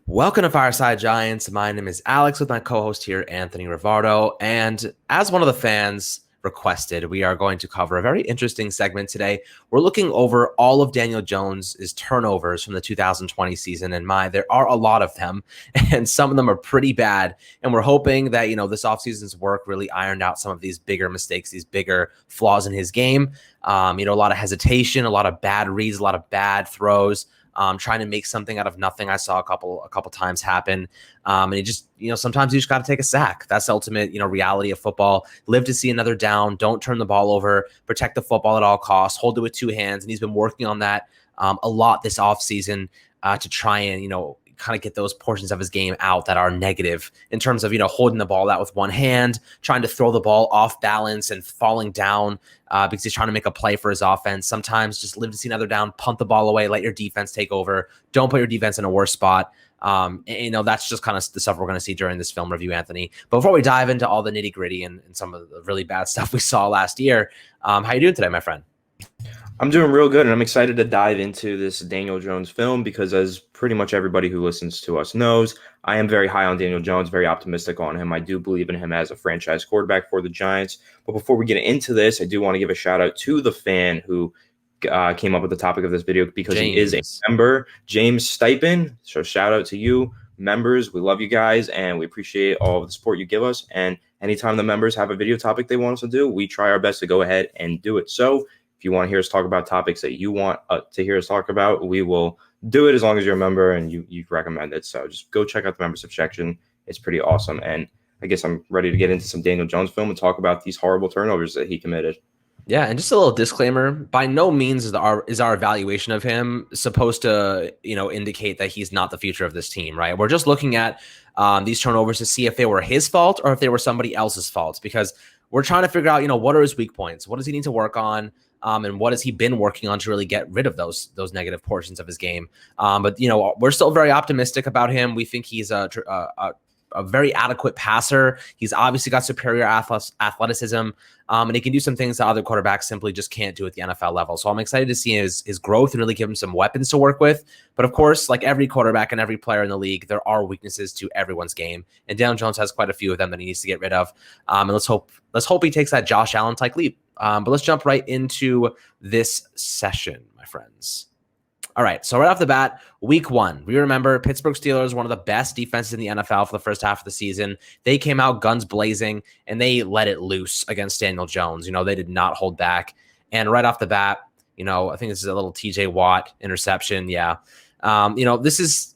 Welcome to Fireside Giants. My name is Alex with my co-host here, Anthony Rivardo. And as one of the fans requested, we are going to cover a very interesting segment today. We're looking over all of Daniel Jones's turnovers from the 2020 season. And there are a lot of them, and some of them are pretty bad. And we're hoping that, this offseason's work really ironed out some of these bigger mistakes, these bigger flaws in his game. A lot of hesitation, a lot of bad reads, a lot of bad throws. Trying to make something out of nothing. I saw a couple times happen. And it just, sometimes you just got to take a sack. That's the ultimate, reality of football. Live to see another down. Don't turn the ball over. Protect the football at all costs. Hold it with two hands. And he's been working on that a lot this offseason to try and, kind of get those portions of his game out that are negative in terms of, holding the ball out with one hand, trying to throw the ball off balance and falling down because he's trying to make a play for his offense. Sometimes just live to see another down, punt the ball away, let your defense take over. Don't put your defense in a worse spot. That's just kind of the stuff we're going to see during this film review, Anthony. But before we dive into all the nitty gritty and some of the really bad stuff we saw last year, how you doing today, my friend? I'm doing real good, and I'm excited to dive into this Daniel Jones film because, as pretty much everybody who listens to us knows, I am very high on Daniel Jones, very optimistic on him. I do believe in him as a franchise quarterback for the Giants. But before we get into this, I do want to give a shout out to the fan who came up with the topic of this video because he is a member, James Stipend. So shout out to you, members. We love you guys, and we appreciate all of the support you give us. And anytime the members have a video topic they want us to do, we try our best to go ahead and do it. So if you want to hear us talk about topics that you want to hear us talk about, we will do it as long as you're a member and you recommend it. So just go check out the membership section. It's pretty awesome. And I guess I'm ready to get into some Daniel Jones film and talk about these horrible turnovers that he committed. Yeah, and just a little disclaimer, by no means is our evaluation of him supposed to, indicate that he's not the future of this team, right? We're just looking at these turnovers to see if they were his fault or if they were somebody else's fault, because we're trying to figure out, what are his weak points? What does he need to work on? And what has he been working on to really get rid of those negative portions of his game? But we're still very optimistic about him. We think he's a very adequate passer. He's obviously got superior athleticism, and he can do some things that other quarterbacks simply just can't do at the NFL level. So I'm excited to see his growth and really give him some weapons to work with. But of course, like every quarterback and every player in the league, there are weaknesses to everyone's game, and Daniel Jones has quite a few of them that he needs to get rid of. And let's hope he takes that Josh Allen type leap. But let's jump right into this session, my friends. All right, so right off the bat, week one, we remember Pittsburgh Steelers, one of the best defenses in the NFL for the first half of the season. They came out guns blazing, and they let it loose against Daniel Jones. They did not hold back. And right off the bat, I think this is a little TJ Watt interception. Yeah. This is...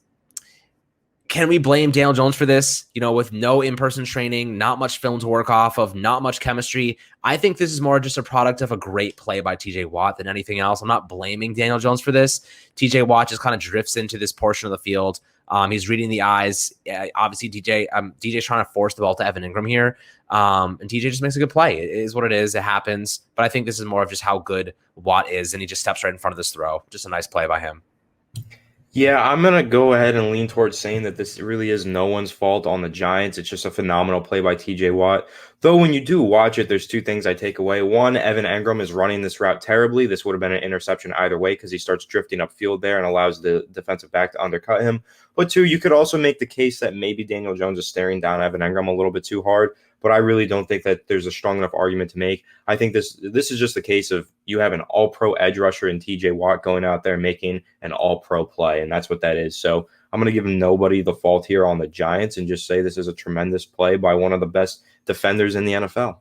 Can we blame Daniel Jones for this? With no in-person training, not much film to work off of, not much chemistry. I think this is more just a product of a great play by TJ Watt than anything else. I'm not blaming Daniel Jones for this. TJ Watt just kind of drifts into this portion of the field. He's reading the eyes. Obviously, DJ's trying to force the ball to Evan Ingram here. And TJ just makes a good play. It is what it is. It happens. But I think this is more of just how good Watt is, and he just steps right in front of this throw. Just a nice play by him. Yeah, I'm going to go ahead and lean towards saying that this really is no one's fault on the Giants. It's just a phenomenal play by TJ Watt. Though when you do watch it, there's two things I take away. One, Evan Engram is running this route terribly. This would have been an interception either way because he starts drifting upfield there and allows the defensive back to undercut him. But two, you could also make the case that maybe Daniel Jones is staring down Evan Engram a little bit too hard. But I really don't think that there's a strong enough argument to make. I think this is just a case of you have an all-pro edge rusher in TJ Watt going out there making an all-pro play, and that's what that is. So I'm going to give nobody the fault here on the Giants and just say this is a tremendous play by one of the best defenders in the NFL.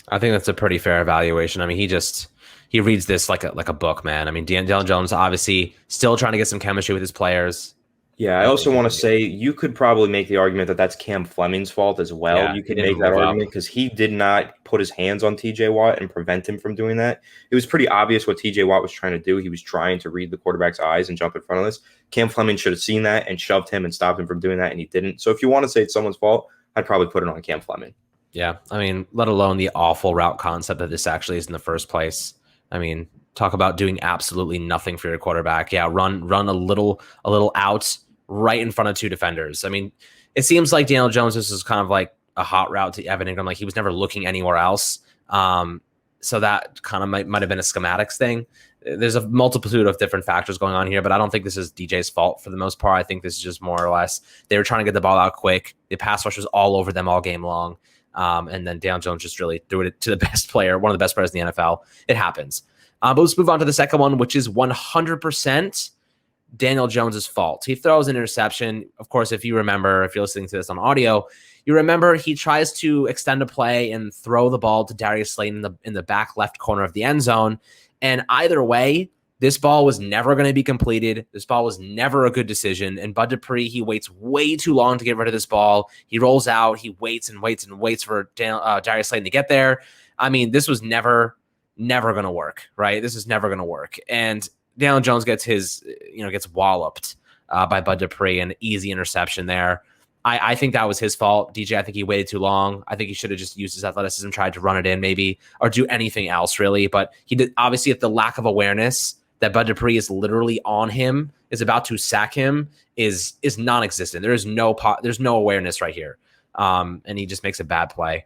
I think that's a pretty fair evaluation. I mean, he reads this like a book, man. I mean, Daniel Jones obviously still trying to get some chemistry with his players. Yeah, I also want to say you could probably make the argument that that's Cam Fleming's fault as well. Yeah, you could make that argument because he did not put his hands on TJ Watt and prevent him from doing that. It was pretty obvious what TJ Watt was trying to do. He was trying to read the quarterback's eyes and jump in front of this. Cam Fleming should have seen that and shoved him and stopped him from doing that, and he didn't. So if you want to say it's someone's fault, I'd probably put it on Cam Fleming. Yeah, I mean, let alone the awful route concept that this actually is in the first place. I mean, talk about doing absolutely nothing for your quarterback. Yeah, run a little out right in front of two defenders. I mean, it seems like Daniel Jones, this is kind of like a hot route to Evan Ingram. Like he was never looking anywhere else. So that kind of might have been a schematics thing. There's a multitude of different factors going on here, but I don't think this is DJ's fault for the most part. I think this is just more or less they were trying to get the ball out quick. The pass rush was all over them all game long. And then Daniel Jones just really threw it to the best player, one of the best players in the NFL. It happens. But let's move on to the second one, which is 100% Daniel Jones's fault. He throws an interception. Of course, if you remember, if you're listening to this on audio, you remember he tries to extend a play and throw the ball to Darius Slayton in the back left corner of the end zone. And either way, this ball was never going to be completed. This ball was never a good decision. And Bud Dupree, he waits way too long to get rid of this ball. He rolls out. He waits and waits and waits for Darius Slayton to get there. I mean, this was never going to work, right? This is never going to work. And Daniel Jones gets gets walloped by Bud Dupree, an easy interception there. I think that was his fault. DJ, I think he waited too long. I think he should have just used his athleticism, tried to run it in maybe, or do anything else really. But he did, obviously, at the lack of awareness that Bud Dupree is literally on him, is about to sack him, is non-existent. There's no awareness right here. And he just makes a bad play.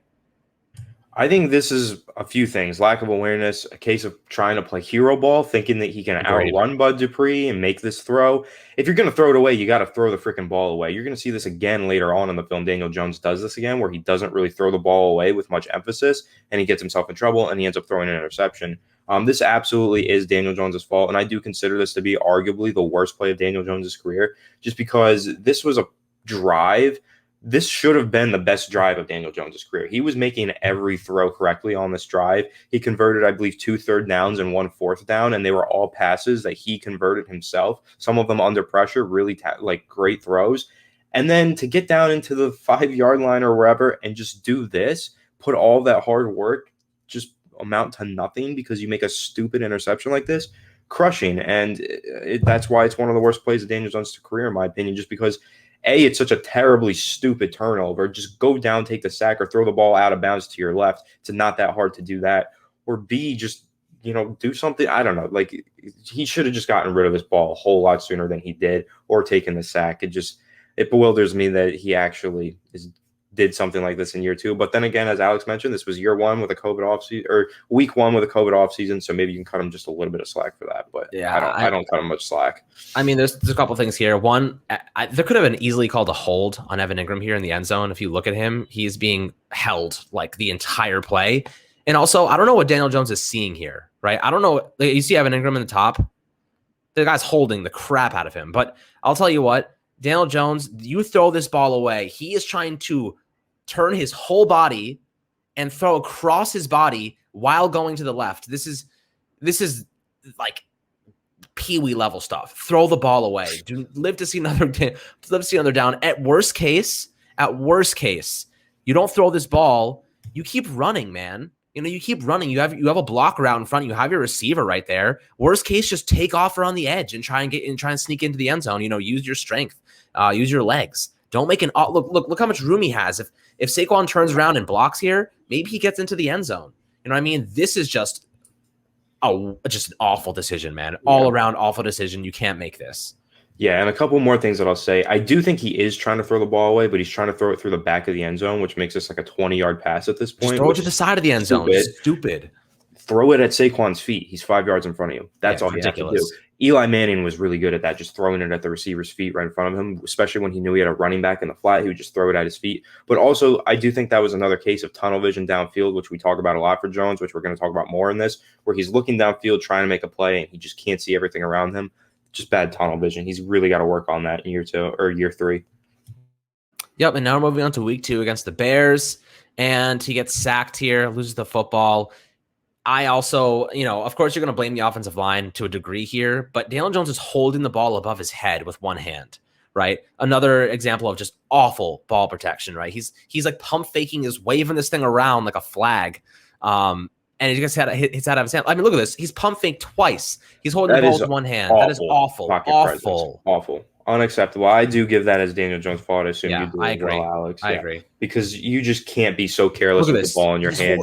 I think this is a few things. Lack of awareness, a case of trying to play hero ball, thinking that he can outrun Bud Dupree and make this throw. If you're going to throw it away, you got to throw the freaking ball away. You're going to see this again later on in the film. Daniel Jones does this again, where he doesn't really throw the ball away with much emphasis, and he gets himself in trouble, and he ends up throwing an interception. This absolutely is Daniel Jones' fault, and I do consider this to be arguably the worst play of Daniel Jones' career, just because this was a drive. This should have been the best drive of Daniel Jones' career. He was making every throw correctly on this drive. He converted, I believe, 2 third downs and 1 fourth down, and they were all passes that he converted himself. Some of them under pressure, really great throws. And then to get down into the 5-yard line or wherever and just do this, put all that hard work, just amount to nothing because you make a stupid interception like this, crushing. And that's why it's one of the worst plays of Daniel Jones' career, in my opinion, just because it's such a terribly stupid turnover. Just go down, take the sack, or throw the ball out of bounds to your left. It's not that hard to do that. Or B, just, do something. I don't know. Like, he should have just gotten rid of this ball a whole lot sooner than he did, or taken the sack. It bewilders me that he actually did something like this in year 2. But then again, as Alex mentioned, this was year 1 with a COVID offseason, or week 1 with a COVID offseason. So maybe you can cut him just a little bit of slack for that. But yeah, I don't cut him much slack. I mean, there's a couple things here. One, there could have been easily called a hold on Evan Ingram here in the end zone. If you look at him, he's being held like the entire play. And also, I don't know what Daniel Jones is seeing here, right? I don't know. You see Evan Ingram in the top. The guy's holding the crap out of him. But I'll tell you what, Daniel Jones, you throw this ball away. He is trying to turn his whole body and throw across his body while going to the left. This is like peewee level stuff. Throw the ball away. Live to see another down. At worst case, you don't throw this ball. You keep running, man. You keep running. You have a blocker out in front. You have your receiver right there. Worst case, just take off around the edge and try and sneak into the end zone. Use your strength, use your legs. Don't make look how much room he has. If Saquon turns around and blocks here, maybe he gets into the end zone. You know what I mean? This is just an awful decision, man. All around awful decision. You can't make this. Yeah, and a couple more things that I'll say. I do think he is trying to throw the ball away, but he's trying to throw it through the back of the end zone, which makes this like a 20-yard pass at this point. Just throw it to the side of the end zone. Stupid. Throw it at Saquon's feet. He's 5 yards in front of you. That's all you have to do. Eli Manning was really good at that, just throwing it at the receiver's feet right in front of him, especially when he knew he had a running back in the flat. He would just throw it at his feet. But also, I do think that was another case of tunnel vision downfield, which we talk about a lot for Jones, which we're going to talk about more in this, where he's looking downfield trying to make a play, and he just can't see everything around him. Just bad tunnel vision. He's really got to work on that in year 2 or year 3. Yep, and now we're moving on to week 2 against the Bears, and he gets sacked here, loses the football. I also, of course, you're going to blame the offensive line to a degree here, but Daniel Jones is holding the ball above his head with one hand, right? Another example of just awful ball protection, right? He's like pump faking, is waving this thing around like a flag, and he gets hits out of his hand. I mean, look at this. He's pump faked twice. He's holding the ball with one hand. That is awful. Awful. Unacceptable. I do give that as Daniel Jones' fault. I assume you do as well, Alex. I agree. Because you just can't be so careless with the ball in your hand.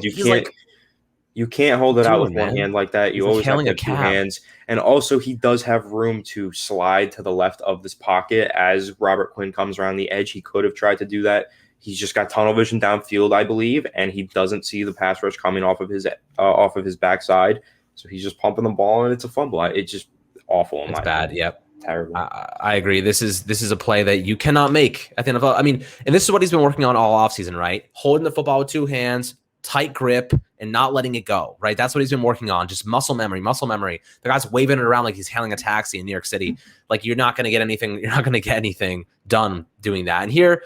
You can't hold it out with one hand like that. You always have to have 2 hands. And also, he does have room to slide to the left of this pocket as Robert Quinn comes around the edge. He could have tried to do that. He's just got tunnel vision downfield, I believe, and he doesn't see the pass rush coming off of his backside. So he's just pumping the ball, and it's a fumble. It's just awful in It's my bad. opinion. Yep. Terrible. I agree. This is a play that you cannot make at the NFL. I mean, and this is what he's been working on all offseason, right? Holding the football with two hands, tight grip, and not letting it go, right? That's what he's been working on. Just muscle memory, muscle memory. The guy's waving it around like he's hailing a taxi in New York City. Like you're not going to get anything. You're not going to get anything done doing that. And here,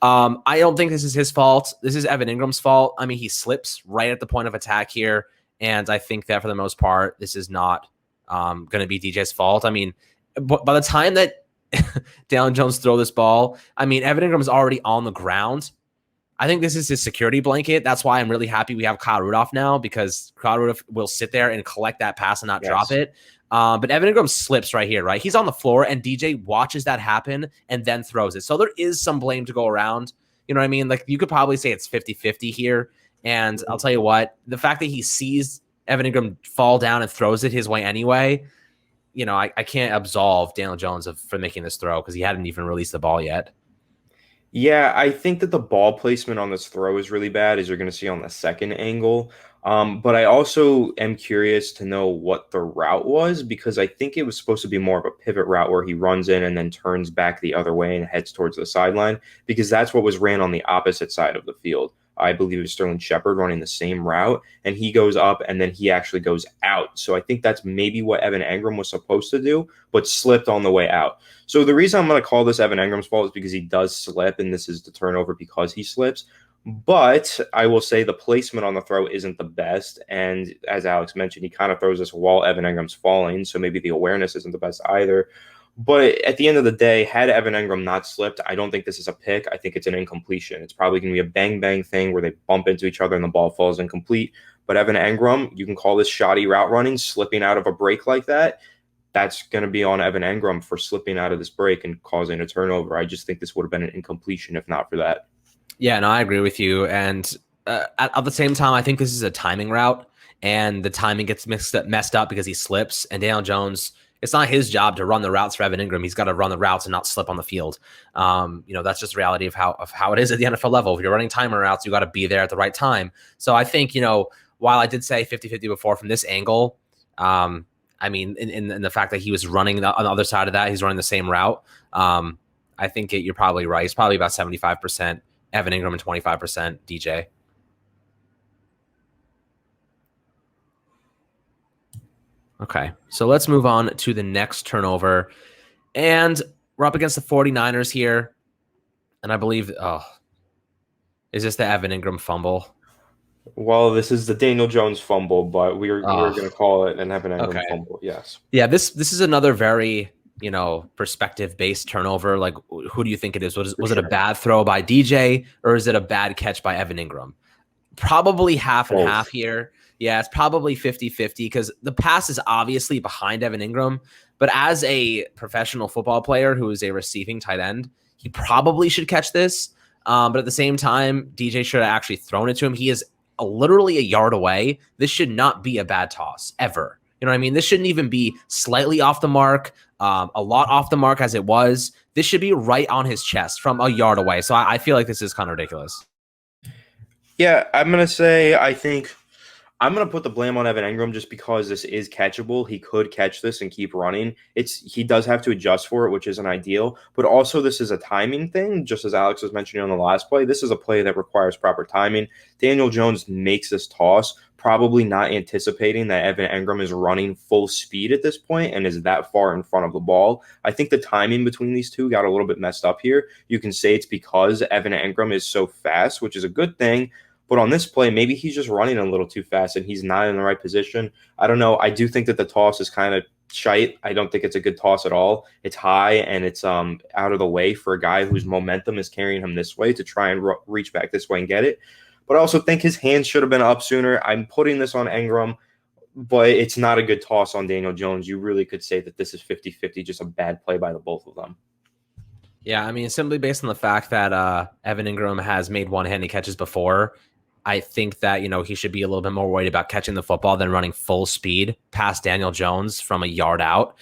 I don't think this is his fault. This is Evan Ingram's fault. I mean, he slips right at the point of attack here, and I think that for the most part, this is not going to be DJ's fault. I mean, by the time that Daniel Jones throw this ball, I mean, Evan Ingram is already on the ground. I think this is his security blanket. That's why I'm really happy we have Kyle Rudolph now, because Kyle Rudolph will sit there and collect that pass and not drop it. But Evan Ingram slips right here, right? He's on the floor, and DJ watches that happen and then throws it. So there is some blame to go around. You know what I mean? Like, you could probably say it's 50-50 here. And I'll tell you what, the fact that he sees Evan Ingram fall down and throws it his way anyway, you know, I can't absolve Daniel Jones for making this throw because he hadn't even released the ball yet. Yeah, I think that the ball placement on this throw is really bad, as you're going to see on the second angle. But I also am curious to know what the route was, because I think it was supposed to be more of a pivot route where he runs in and then turns back the other way and heads towards the sideline, because that's what was ran on the opposite side of the field. I believe it was Sterling Shepard running the same route, and he goes up and then he actually goes out. So I think that's maybe what Evan Engram was supposed to do, but slipped on the way out. So the reason I'm going to call this Evan Engram's fault is because he does slip, and this is the turnover because he slips. But I will say the placement on the throw isn't the best. And as Alex mentioned, he kind of throws this while Evan Engram's falling, so maybe the awareness isn't the best either. But at the end of the day, had Evan Engram not slipped, I don't think this is a pick. I think it's an incompletion. It's probably going to be a bang-bang thing where they bump into each other and the ball falls incomplete. But Evan Engram, you can call this shoddy route running, slipping out of a break like that. That's going to be on Evan Engram for slipping out of this break and causing a turnover. I just think this would have been an incompletion if not for that. Yeah, no, I agree with you. And at the same time, I think this is a timing route, and the timing gets messed up because he slips. And Daniel Jones, it's not his job to run the routes for Evan Engram. He's got to run the routes and not slip on the field. You know, that's just the reality of how it is at the NFL level. If you're running timer routes, you got to be there at the right time. So I think, you know, while I did say 50-50 before from this angle, I mean, in the fact that he was running on the other side of that, he's running the same route. I think you're probably right. It's probably about 75% Evan Engram and 25% DJ. Okay, so let's move on to the next turnover. And we're up against the 49ers here. And I believe, is this the Evan Engram fumble? Well, this is the Daniel Jones fumble, but we're going to call it an Evan Engram fumble, yes. Yeah, this is another very, you know, perspective-based turnover. Like, who do you think it is? Was it a bad throw by DJ, or is it a bad catch by Evan Engram? Probably half and half here. Yeah, it's probably 50-50 because the pass is obviously behind Evan Engram. But as a professional football player who is a receiving tight end, he probably should catch this. But at the same time, DJ should have actually thrown it to him. He is literally a yard away. This should not be a bad toss, ever. You know what I mean? This shouldn't even be slightly off the mark, a lot off the mark as it was. This should be right on his chest from a yard away. So I feel like this is kind of ridiculous. Yeah, I'm going to say I think I'm going to put the blame on Evan Engram just because this is catchable. He could catch this and keep running. He does have to adjust for it, which isn't ideal. But also this is a timing thing, just as Alex was mentioning on the last play. This is a play that requires proper timing. Daniel Jones makes this toss, probably not anticipating that Evan Engram is running full speed at this point and is that far in front of the ball. I think the timing between these two got a little bit messed up here. You can say it's because Evan Engram is so fast, which is a good thing. But on this play, maybe he's just running a little too fast and he's not in the right position. I don't know. I do think that the toss is kind of shite. I don't think it's a good toss at all. It's high and it's out of the way for a guy whose momentum is carrying him this way to try and reach back this way and get it. But I also think his hands should have been up sooner. I'm putting this on Engram, but it's not a good toss on Daniel Jones. You really could say that this is 50-50, just a bad play by the both of them. Yeah, I mean, simply based on the fact that Evan Engram has made one-handed catches before, I think that, you know, he should be a little bit more worried about catching the football than running full speed past Daniel Jones from a yard out.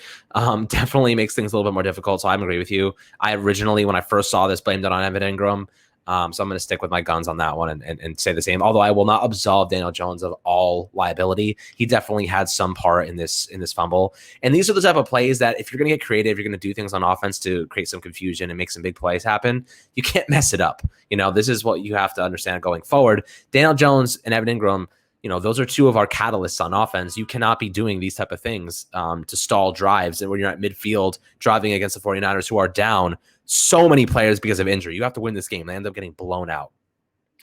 Definitely makes things a little bit more difficult. So I agree with you. I originally, when I first saw this, blamed it on Evan Engram. So I'm going to stick with my guns on that one and say the same. Although I will not absolve Daniel Jones of all liability. He definitely had some part in this fumble. And these are the type of plays that if you're going to get creative, you're going to do things on offense to create some confusion and make some big plays happen. You can't mess it up. This is what you have to understand going forward. Daniel Jones and Evan Ingram, those are two of our catalysts on offense. You cannot be doing these type of things to stall drives. And when you're at midfield driving against the 49ers who are down so many players because of injury, you have to win this game. They end up getting blown out.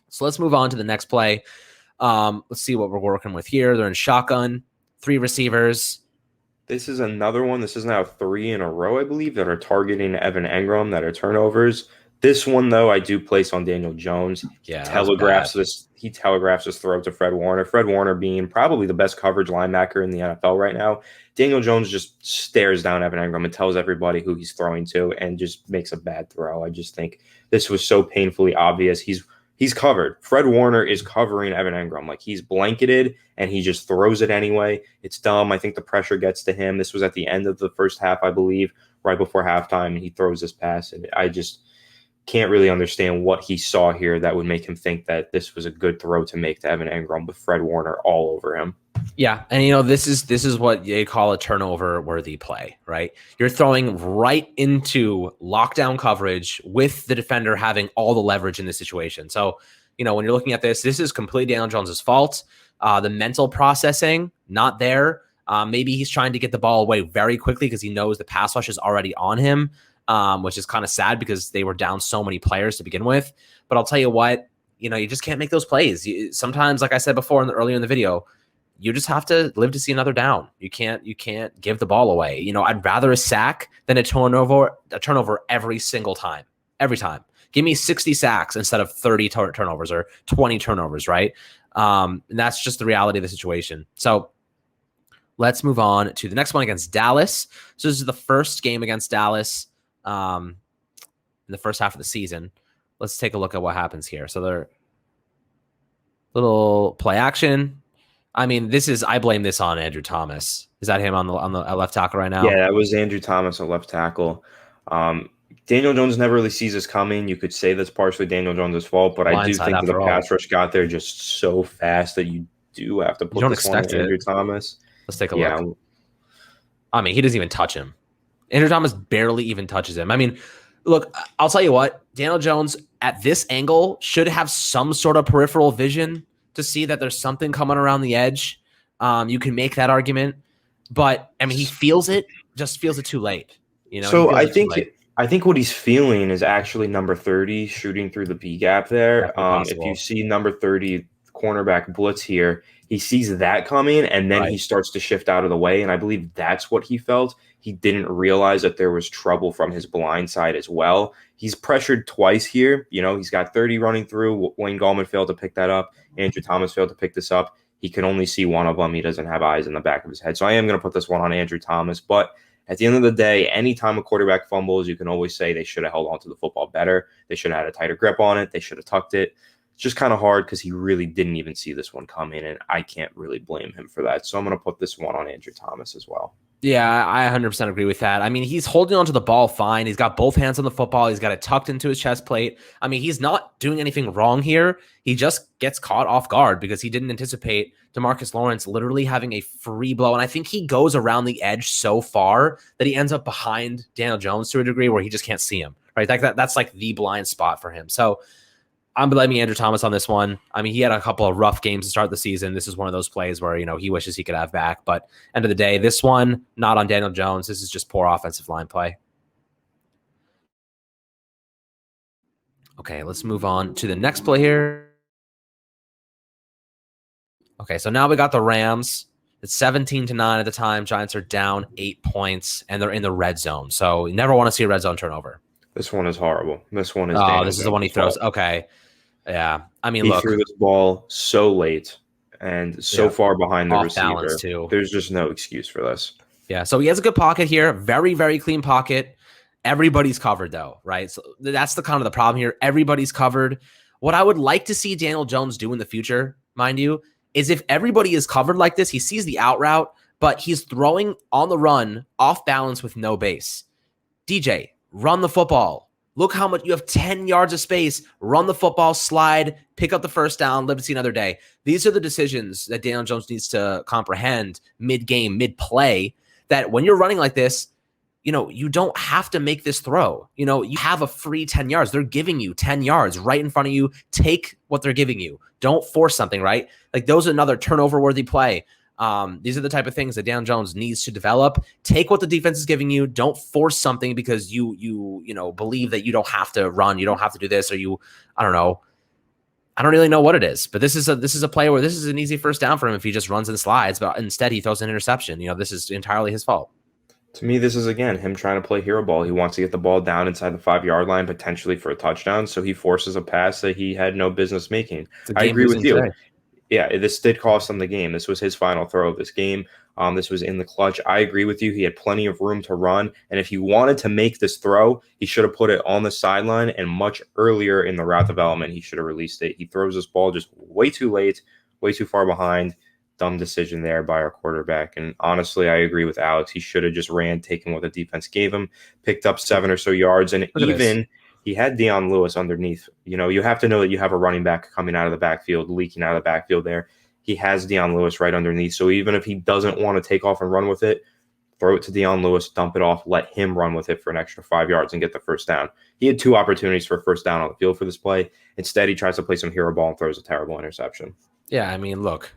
So let's move on to the next play. Let's see what we're working with here. They're in shotgun, 3 receivers. This is another one. This is now 3 in a row, I believe, that are targeting Evan Engram, that are turnovers. This one, though, I do place on Daniel Jones. Yeah, He telegraphs this throw to Fred Warner. Fred Warner being probably the best coverage linebacker in the NFL right now. Daniel Jones just stares down Evan Engram and tells everybody who he's throwing to and just makes a bad throw. I just think this was so painfully obvious. He's covered. Fred Warner is covering Evan Engram. Like, he's blanketed, and he just throws it anyway. It's dumb. I think the pressure gets to him. This was at the end of the first half, I believe, right before halftime, and he throws this pass. And I just can't really understand what he saw here that would make him think that this was a good throw to make to Evan Engram with Fred Warner all over him. Yeah, and this is what they call a turnover-worthy play, right? You're throwing right into lockdown coverage with the defender having all the leverage in this situation. So, when you're looking at this is completely Daniel Jones's fault. The mental processing, not there. Maybe he's trying to get the ball away very quickly because he knows the pass rush is already on him, which is kind of sad because they were down so many players to begin with. But I'll tell you what, you just can't make those plays. Sometimes, like I said before earlier in the video, you just have to live to see another down. You can't give the ball away. I'd rather a sack than a turnover every single time. Every time. Give me 60 sacks instead of 30 turnovers or 20 turnovers, right? And that's just the reality of the situation. So let's move on to the next one against Dallas. So this is the first game against Dallas in the first half of the season. Let's take a look at what happens here. So they're little play action. I mean, I blame this on Andrew Thomas. Is that him on the left tackle right now? Yeah, that was Andrew Thomas at left tackle. Daniel Jones never really sees us coming. You could say that's partially Daniel Jones' fault, but I do think that the pass rush got there just so fast that you do have to put this on Andrew Thomas. Let's take a look. I mean, he doesn't even touch him. Andrew Thomas barely even touches him. I mean, look, I'll tell you what, Daniel Jones at this angle should have some sort of peripheral vision to see that there's something coming around the edge. You can make that argument, but I mean, he feels it too late. So I think what he's feeling is actually number 30 shooting through the B gap there. If you see number 30 cornerback blitz here, he sees that coming and then he starts to shift out of the way. And I believe that's what he felt. He didn't realize that there was trouble from his blind side as well. He's pressured twice here. He's got 30 running through. Wayne Gallman failed to pick that up. Andrew Thomas failed to pick this up. He can only see one of them. He doesn't have eyes in the back of his head. So I am going to put this one on Andrew Thomas. But at the end of the day, anytime a quarterback fumbles, you can always say they should have held on to the football better. They should have had a tighter grip on it. They should have tucked it. It's just kind of hard because he really didn't even see this one coming, and I can't really blame him for that. So I'm going to put this one on Andrew Thomas as well. Yeah, I 100% agree with that. I mean, he's holding onto the ball fine. He's got both hands on the football. He's got it tucked into his chest plate. I mean, he's not doing anything wrong here. He just gets caught off guard because he didn't anticipate DeMarcus Lawrence literally having a free blow. And I think he goes around the edge so far that he ends up behind Daniel Jones to a degree where he just can't see him, right? That's like the blind spot for him. So I'm blaming Andrew Thomas on this one. I mean, he had a couple of rough games to start the season. This is one of those plays where, he wishes he could have back. But end of the day, this one, not on Daniel Jones. This is just poor offensive line play. Okay, let's move on to the next play here. Okay, so now we got the Rams. It's 17-9 at the time. Giants are down 8 points, and they're in the red zone. So you never want to see a red zone turnover. This one is horrible. This one is this is the one he throws. Okay. Yeah. I mean, he threw this ball so late and so far behind the receiver. Too. There's just no excuse for this. Yeah. So he has a good pocket here. Very, very clean pocket. Everybody's covered, though, right? So that's the kind of the problem here. Everybody's covered. What I would like to see Daniel Jones do in the future, mind you, is if everybody is covered like this, he sees the out route, but he's throwing on the run off balance with no base. DJ, run the football. Look how much you have 10 yards of space, run the football, slide, pick up the first down, live to see another day. These are the decisions that Daniel Jones needs to comprehend mid-game, mid-play, that when you're running like this, you don't have to make this throw. You have a free 10 yards. They're giving you 10 yards right in front of you. Take what they're giving you. Don't force something, right? Like those are another turnover-worthy play. These are the type of things that Daniel Jones needs to develop. Take what the defense is giving you. Don't force something because you believe that you don't have to run. You don't have to do this, or I don't know. I don't really know what it is, but this is a play where this is an easy first down for him if he just runs and slides, but instead he throws an interception. This is entirely his fault. To me, this is, again, him trying to play hero ball. He wants to get the ball down inside the 5-yard line, potentially for a touchdown, so he forces a pass that he had no business making. I agree with you. Today. Yeah, this did cost him the game. This was his final throw of this game. This was in the clutch. I agree with you. He had plenty of room to run, and if he wanted to make this throw, he should have put it on the sideline, and much earlier in the route development, he should have released it. He throws this ball just way too late, way too far behind. Dumb decision there by our quarterback. And honestly, I agree with Alex. He should have just ran, taken what the defense gave him, picked up 7 or so yards, and even he had Dion Lewis underneath. You have to know that you have a running back coming out of the backfield, leaking out of the backfield there. He has Dion Lewis right underneath. So even if he doesn't want to take off and run with it, throw it to Dion Lewis, dump it off, let him run with it for an extra 5 yards and get the first down. He had 2 opportunities for a first down on the field for this play. Instead, he tries to play some hero ball and throws a terrible interception. Yeah, I mean, look.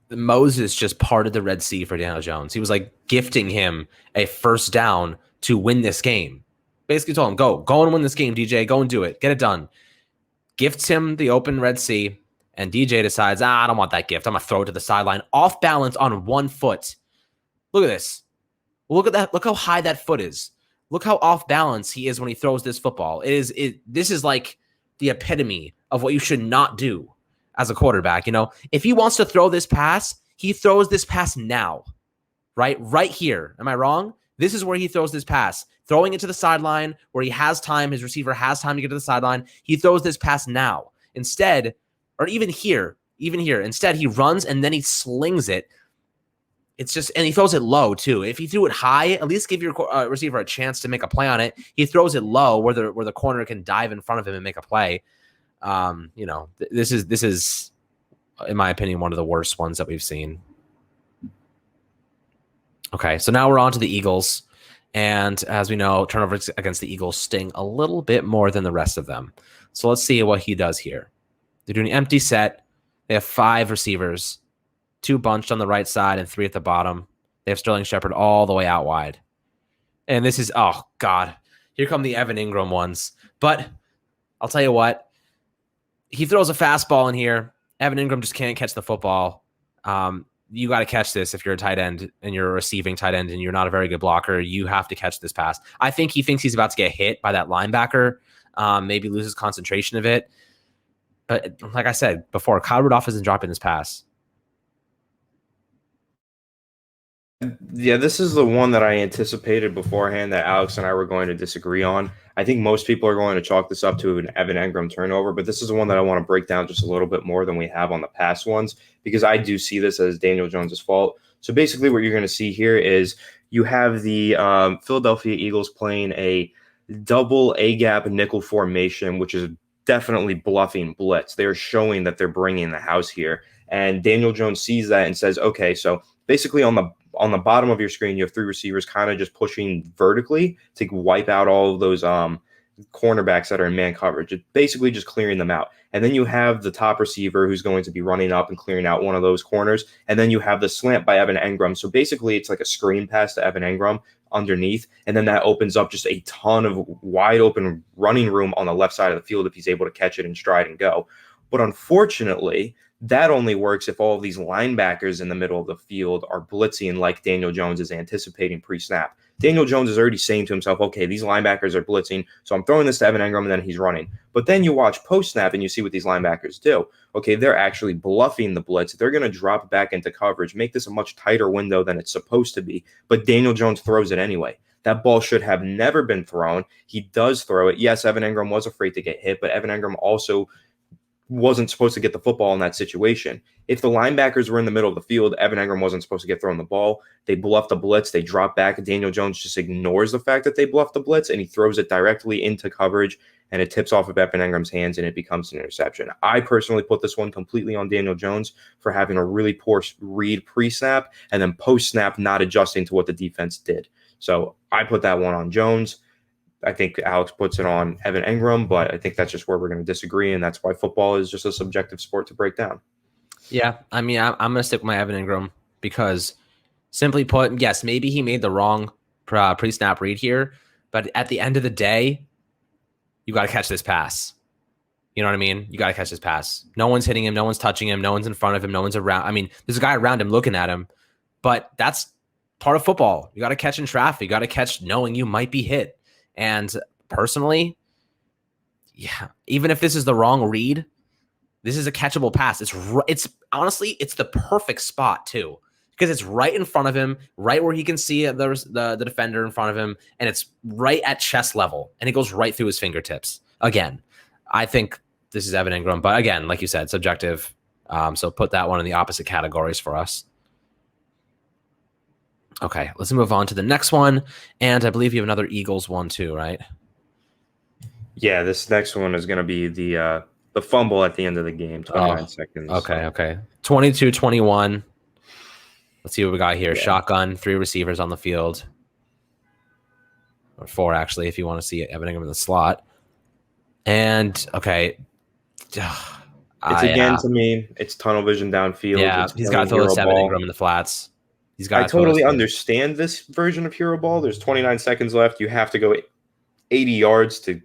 Moses just parted the Red Sea for Daniel Jones. He was like gifting him a first down to win this game. Basically told him, go and win this game, DJ. Go and do it. Get it done. Gifts him the open Red Sea, and DJ decides, I don't want that gift. I'm going to throw it to the sideline. Off balance on 1 foot. Look at this. Look at that. Look how high that foot is. Look how off balance he is when he throws this football. This is like the epitome of what you should not do as a quarterback. If he wants to throw this pass, he throws this pass now, right here. Am I wrong? This is where he throws this pass, throwing it to the sideline where he has time. His receiver has time to get to the sideline. He throws this pass now instead, or even here. Instead, he runs and then he slings it. It's just, and he throws it low too. If he threw it high, at least give your receiver a chance to make a play on it. He throws it low where the corner can dive in front of him and make a play. This is, in my opinion, one of the worst ones that we've seen. Okay, so now we're on to the Eagles. And as we know, turnovers against the Eagles sting a little bit more than the rest of them. So let's see what he does here. They're doing an empty set. They have 5 receivers, 2 bunched on the right side and 3 at the bottom. They have Sterling Shepard all the way out wide. And this is, oh, God. Here come the Evan Ingram ones. But I'll tell you what. He throws a fastball in here. Evan Ingram just can't catch the football. You got to catch this if you're a tight end and you're a receiving tight end and you're not a very good blocker. You have to catch this pass. I think he thinks he's about to get hit by that linebacker, maybe loses concentration of it. But like I said before, Kyle Rudolph isn't dropping this pass. Yeah, this is the one that I anticipated beforehand that Alex and I were going to disagree on. I think most people are going to chalk this up to an Evan Engram turnover, but this is the one that I want to break down just a little bit more than we have on the past ones, because I do see this as Daniel Jones' fault. So basically what you're going to see here is you have the Philadelphia Eagles playing a double A-gap nickel formation, which is definitely bluffing blitz. They're showing that they're bringing the house here. And Daniel Jones sees that and says, okay, so basically on the bottom of your screen, you have 3 receivers kind of just pushing vertically to wipe out all of those cornerbacks that are in man coverage. It's basically just clearing them out. And then you have the top receiver who's going to be running up and clearing out one of those corners. And then you have the slant by Evan Engram. So basically it's like a screen pass to Evan Engram underneath. And then that opens up just a ton of wide open running room on the left side of the field if he's able to catch it in stride and go. But unfortunately, that only works if all of these linebackers in the middle of the field are blitzing like Daniel Jones is anticipating pre-snap. Daniel Jones is already saying to himself, okay, these linebackers are blitzing, so I'm throwing this to Evan Engram, and then he's running. But then you watch post-snap, and you see what these linebackers do. Okay, they're actually bluffing the blitz. They're going to drop back into coverage, make this a much tighter window than it's supposed to be. But Daniel Jones throws it anyway. That ball should have never been thrown. He does throw it. Yes, Evan Engram was afraid to get hit, but Evan Engram also wasn't supposed to get the football in that situation. If the linebackers were in the middle of the field, Evan Engram wasn't supposed to get thrown the ball. They bluffed the blitz. They drop back. Daniel Jones just ignores the fact that they bluffed the blitz, and he throws it directly into coverage, and it tips off of Evan Engram's hands, and it becomes an interception. I personally put this one completely on Daniel Jones for having a really poor read pre-snap and then post-snap not adjusting to what the defense did. So I put that one on Jones. I think Alex puts it on Evan Engram, but I think that's just where we're going to disagree, and that's why football is just a subjective sport to break down. Yeah, I mean, I'm going to stick with my Evan Engram because, simply put, yes, maybe he made the wrong pre-snap read here, but at the end of the day, you got to catch this pass. You know what I mean? You got to catch this pass. No one's hitting him. No one's touching him. No one's in front of him. No one's around. I mean, there's a guy around him looking at him, but that's part of football. You got to catch in traffic. You got to catch knowing you might be hit. And personally, yeah, even if this is the wrong read, this is a catchable pass. It's honestly, it's the perfect spot too, because it's right in front of him, right where he can see the defender in front of him, and it's right at chest level, and it goes right through his fingertips. Again, I think this is Evan Engram, but again, like you said, subjective. So put that one in the opposite categories for us. Okay, let's move on to the next one. And I believe you have another Eagles one too, right? Yeah, this next one is going to be the fumble at the end of the game, 29 seconds. Okay. 22-21. Let's see what we got here. Yeah. Shotgun, 3 receivers on the field. Or 4, actually, if you want to see Evan Engram in the slot. And, okay. To me, it's tunnel vision downfield. Yeah, he's got to throw this Evan Engram in the flats. I totally understand this version of hero ball. There's 29 seconds left. You have to go 80 yards to,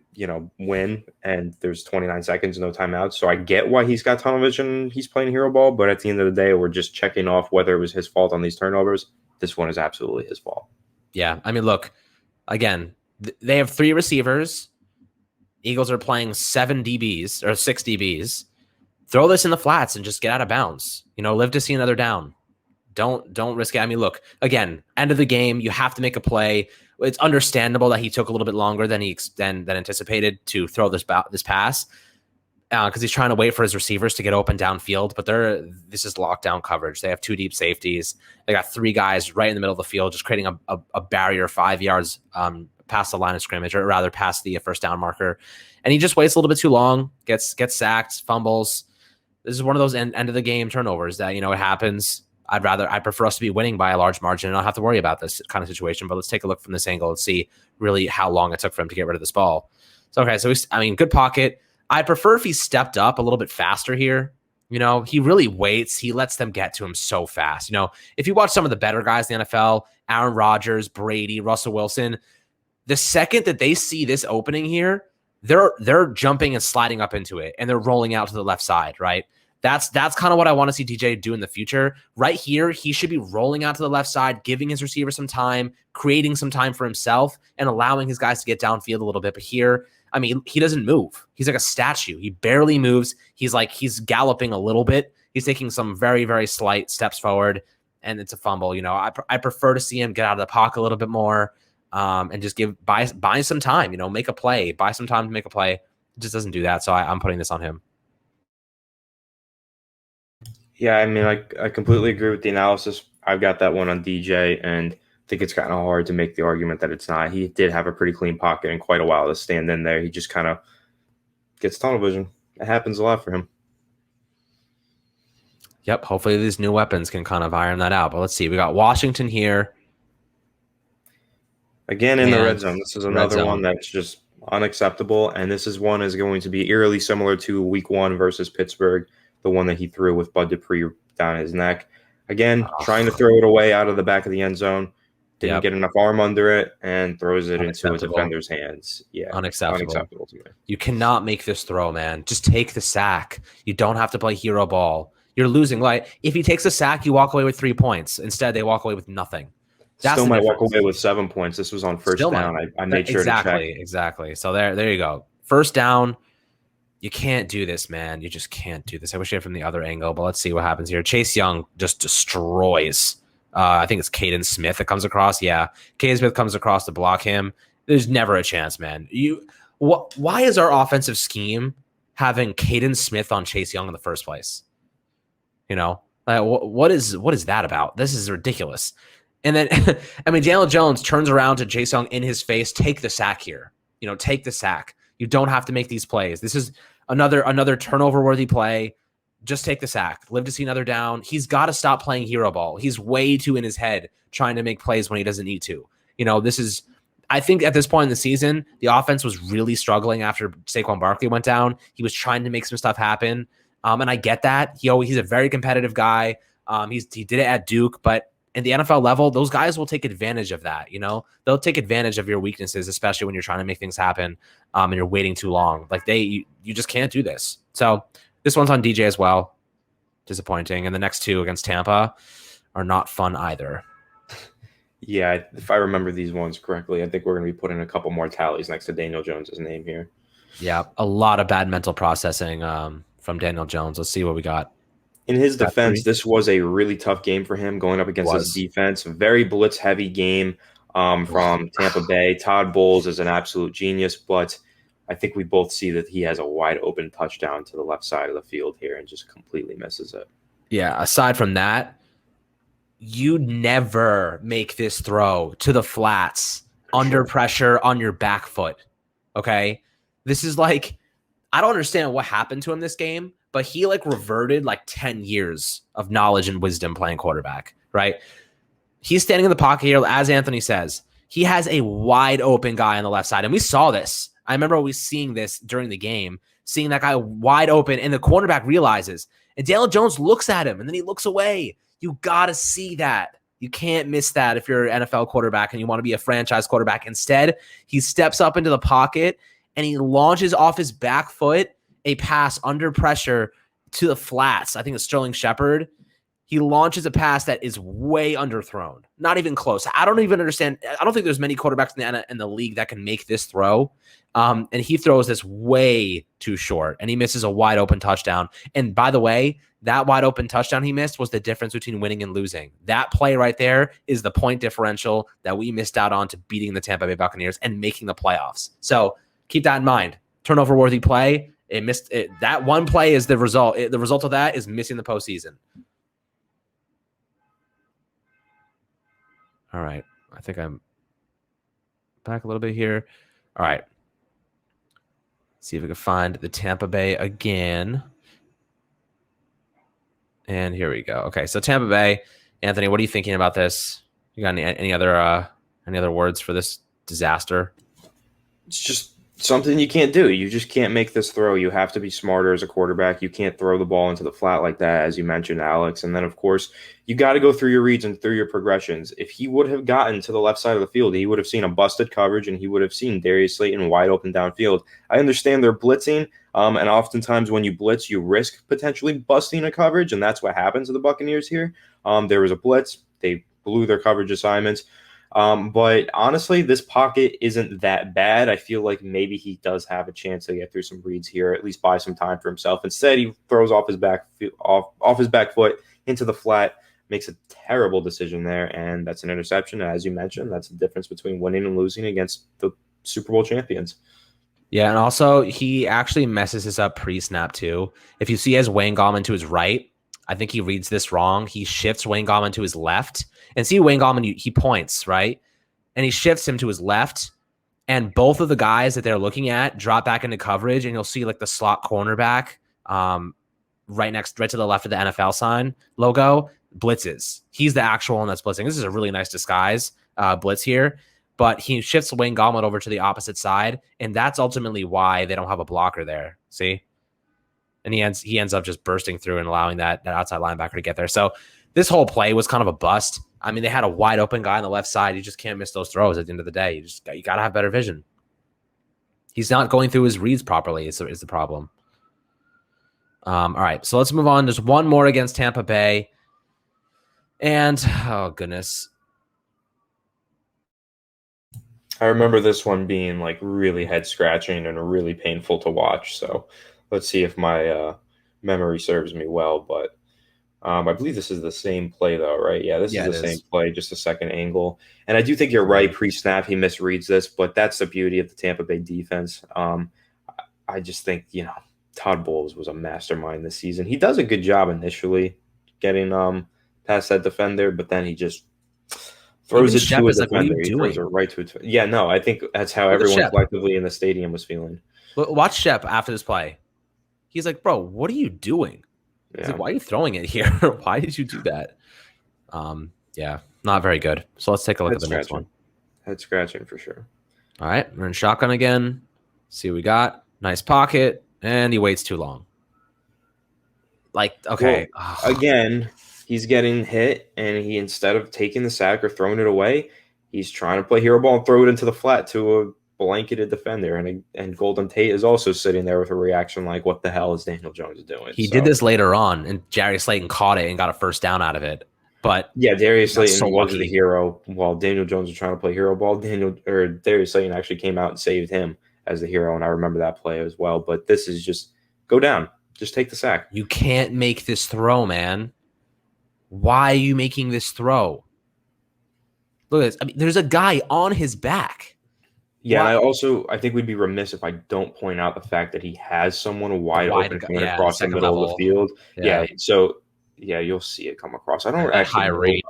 win, and there's 29 seconds, no timeouts. So I get why he's got tunnel vision. He's playing hero ball, but at the end of the day, we're just checking off whether it was his fault on these turnovers. This one is absolutely his fault. Yeah, I mean, look, again, they have 3 receivers. Eagles are playing 7 DBs or 6 DBs. Throw this in the flats and just get out of bounds. Live to see another down. Don't risk it. I mean, look, again, end of the game, you have to make a play. It's understandable that he took a little bit longer than than anticipated to throw this pass because he's trying to wait for his receivers to get open downfield. But this is lockdown coverage. They have 2 deep safeties. They got 3 guys right in the middle of the field, just creating a barrier 5 yards past the line of scrimmage, or rather past the first down marker. And he just waits a little bit too long, gets sacked, fumbles. This is one of those end of the game turnovers that it happens. I prefer us to be winning by a large margin and not have to worry about this kind of situation. But let's take a look from this angle and see really how long it took for him to get rid of this ball. So, okay. So, good pocket. I prefer if he stepped up a little bit faster here. He really waits. He lets them get to him so fast. If you watch some of the better guys in the NFL, Aaron Rodgers, Brady, Russell Wilson, the second that they see this opening here, they're jumping and sliding up into it, and they're rolling out to the left side, right? That's kind of what I want to see DJ do in the future. Right here, he should be rolling out to the left side, giving his receiver some time, creating some time for himself, and allowing his guys to get downfield a little bit. But here, I mean, he doesn't move. He's like a statue. He barely moves. He's galloping a little bit. He's taking some very, very slight steps forward, and it's a fumble. I prefer to see him get out of the pocket a little bit more and just buy some time, make a play, buy some time to make a play. It just doesn't do that. So I'm putting this on him. Yeah, I mean, I completely agree with the analysis. I've got that one on DJ, and I think it's kind of hard to make the argument that it's not. He did have a pretty clean pocket and quite a while to stand in there. He just kind of gets tunnel vision. It happens a lot for him. Yep, hopefully these new weapons can kind of iron that out. But let's see. We got Washington here. Again, in the red zone. This is another one that's just unacceptable, and this is going to be eerily similar to Week 1 versus Pittsburgh, the one that he threw with Bud Dupree down his neck. Again, trying to throw it away out of the back of the end zone. Didn't get enough arm under it and throws it into a defender's hands. Yeah, unacceptable to me. You cannot make this throw, man. Just take the sack. You don't have to play hero ball. You're losing. If he takes a sack, you walk away with 3 points. Instead, they walk away with nothing. Still might walk away with 7 points. This was on first down. I made sure to check. Exactly. So there you go. First down. You can't do this, man. You just can't do this. I wish I had from the other angle, but let's see what happens here. Chase Young just destroys. I think it's Caden Smith that comes across. Yeah, Caden Smith comes across to block him. There's never a chance, man. Why is our offensive scheme having Caden Smith on Chase Young in the first place? You know, what is that about? This is ridiculous. And then, I mean, Daniel Jones turns around to Chase Young in his face. Take the sack here. Take the sack. You don't have to make these plays. This is another turnover worthy play. Just take the sack. Live to see another down. He's got to stop playing hero ball. He's way too in his head trying to make plays when he doesn't need to. This is. I think at this point in the season, the offense was really struggling after Saquon Barkley went down. He was trying to make some stuff happen. And I get that. He's a very competitive guy. He did it at Duke, but in the NFL level, those guys will take advantage of that. They'll take advantage of your weaknesses, especially when you're trying to make things happen and you're waiting too long. Like you just can't do this. So this one's on DJ as well. Disappointing. And the next two against Tampa are not fun either. Yeah, if I remember these ones correctly, I think we're going to be putting a couple more tallies next to Daniel Jones's name here. Yeah, a lot of bad mental processing from Daniel Jones. Let's see what we got. In his defense, this was a really tough game for him going up against his defense. A very blitz-heavy game from Tampa Bay. Todd Bowles is an absolute genius, but I think we both see that he has a wide-open touchdown to the left side of the field here and just completely misses it. Yeah, aside from that, you never make this throw to the flats under pressure on your back foot, okay? This is like, I don't understand what happened to him this game, but he reverted 10 years of knowledge and wisdom playing quarterback, right? He's standing in the pocket here, as Anthony says. He has a wide open guy on the left side, and we saw this. I remember we seeing this during the game, seeing that guy wide open, and the cornerback realizes, and Daniel Jones looks at him, and then he looks away. You got to see that. You can't miss that if you're an NFL quarterback and you want to be a franchise quarterback. Instead, he steps up into the pocket and he launches off his back foot a pass under pressure to the flats. I think it's Sterling Shepard. He launches a pass that is way underthrown. Not even close. I don't even understand. I don't think there's many quarterbacks in the league that can make this throw. And he throws this way too short, and he misses a wide open touchdown. And by the way, that wide open touchdown he missed was the difference between winning and losing. That play right there is the point differential that we missed out on to beating the Tampa Bay Buccaneers and making the playoffs. So keep that in mind. Turnover worthy play. It missed it. That one play is the result. The result of that is missing the postseason. All right. I think I'm back a little bit here. All right. See if we can find the Tampa Bay again. And here we go. Okay, so Tampa Bay. Anthony, what are you thinking about this? You got any other words for this disaster? It's just something you can't do. You just can't make this throw. You have to be smarter as a quarterback. You can't throw the ball into the flat like that, as you mentioned, Alex. And then, of course, you got to go through your reads and through your progressions. If he would have gotten to the left side of the field, he would have seen a busted coverage and he would have seen Darius Slayton wide open downfield. I understand they're blitzing, and oftentimes when you blitz, you risk potentially busting a coverage, and that's what happens to the Buccaneers here. There was a blitz. They blew their coverage assignments. But honestly, this pocket isn't that bad. I feel like maybe he does have a chance to get through some reads here, at least buy some time for himself. Instead, he throws off his back foot into the flat, makes a terrible decision there, and that's an interception. As you mentioned, that's the difference between winning and losing against the Super Bowl champions. Yeah, and also he actually messes this up pre-snap too. If you see as Wayne Gallman to his right, I think he reads this wrong. He shifts Wayne Gallman to his left. And see Wayne Gallman, he points, right? And he shifts him to his left. And both of the guys that they're looking at drop back into coverage. And you'll see the slot cornerback right to the left of the NFL sign logo blitzes. He's the actual one that's blitzing. This is a really nice disguise blitz here. But he shifts Wayne Gallman over to the opposite side. And that's ultimately why they don't have a blocker there. See? And he ends up just bursting through and allowing that outside linebacker to get there. So this whole play was kind of a bust. I mean, they had a wide open guy on the left side. You just can't miss those throws at the end of the day. You got to have better vision. He's not going through his reads properly is the problem. All right, so let's move on. There's one more against Tampa Bay. And, oh, goodness. I remember this one being really head-scratching and really painful to watch. So let's see if my memory serves me well. But I believe this is the same play, though, right? Yeah, this is the same play, just a second angle. And I do think you're right. Pre-snap, he misreads this, but that's the beauty of the Tampa Bay defense. I just think, Todd Bowles was a mastermind this season. He does a good job initially getting past that defender, but then he just throws Even it Shep to a is like, "What are you defender. He throws it doing?" right to it. Yeah, no, I think that's how Look at everyone Shep. collectively in the stadium was feeling. Watch Shep after this play. He's like, "Bro, what are you doing?" He's like, Yeah, "Why are you throwing it here? Why did you do that?" Yeah, not very good. So let's take a look head at the next one. scratching, head scratching for sure. All right, we're in shotgun again. See what we got. Nice pocket, and he waits too long. Like, Well, okay. again, he's getting hit, and he instead of taking the sack or throwing it away, he's trying to play hero ball and throw it into the flat to a blanketed defender. And Golden Tate is also sitting there with a reaction like, "What the hell is Daniel Jones doing?" He did So this later on, and Jerry Slayton caught it and got a first down out of it. But yeah, Darius that's so Slayton was the lucky. hero while Daniel Jones was trying to play hero ball. Darius Slayton actually came out and saved him as the hero, and I remember that play as well. But this is just go down, just take the sack. You can't make this throw, man. Why are you making this throw? Look at this. I mean, there's a guy on his back. Yeah, and Why? I think we'd be remiss if I don't point out the fact that he has someone The wide wide, open coming yeah, the across the second middle of the level. field. Yeah, Yeah, so yeah, you'll see it come across. I don't at actually high know. rate.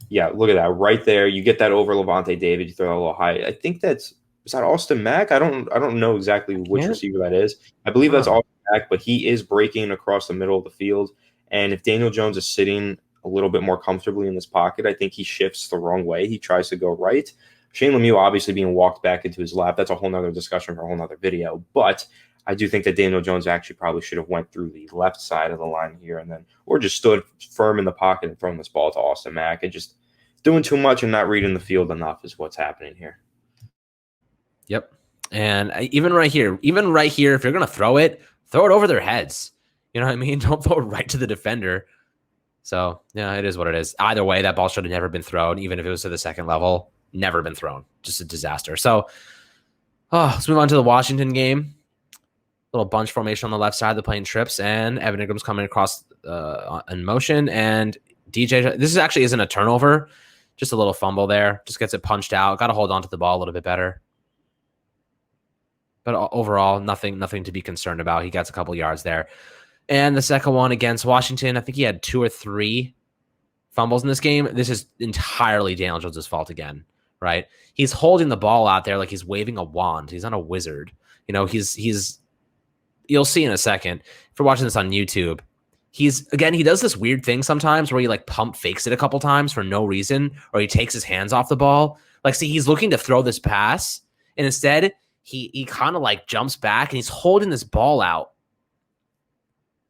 Yeah, look at that right there. You get that over Levante David. You throw that a little high. I think is that Austin Mack. I don't know exactly I which can't. receiver that is. I believe that's Oh, Austin Mack, but he is breaking across the middle of the field. And if Daniel Jones is sitting a little bit more comfortably in this pocket, I think he shifts the wrong way. He tries to go right. Shane Lemieux obviously being walked back into his lap. That's a whole nother discussion for a whole nother video. But I do think that Daniel Jones actually probably should have went through the left side of the line here and then, or just stood firm in the pocket and thrown this ball to Austin Mack. It just doing too much and not reading the field enough is what's happening here. yep. And even right here, if you're gonna throw it over their heads. You know what I mean? Don't throw it right to the defender. So yeah, it is what it is. Either way, that ball should have never been thrown, even if it was to the second level. Never been thrown. Just a disaster. So let's move on to the Washington game. Little bunch formation on the left side. They're playing trips, and Evan Ingram's coming across in motion. And DJ, this actually isn't a turnover, just a little fumble there. Just gets it punched out. Got to hold on to the ball a little bit better. But overall, nothing to be concerned about. He gets a couple yards there. And the second one against Washington, I think he had 2 or 3 fumbles in this game. This is entirely Daniel Jones' fault again, right? He's holding the ball out there like he's waving a wand. He's not a wizard. You know, he's you'll see in a second. If you're watching this on YouTube, he does this weird thing sometimes where he like pump fakes it a couple times for no reason, or he takes his hands off the ball. Like, see, he's looking to throw this pass, and instead he kind of like jumps back and he's holding this ball out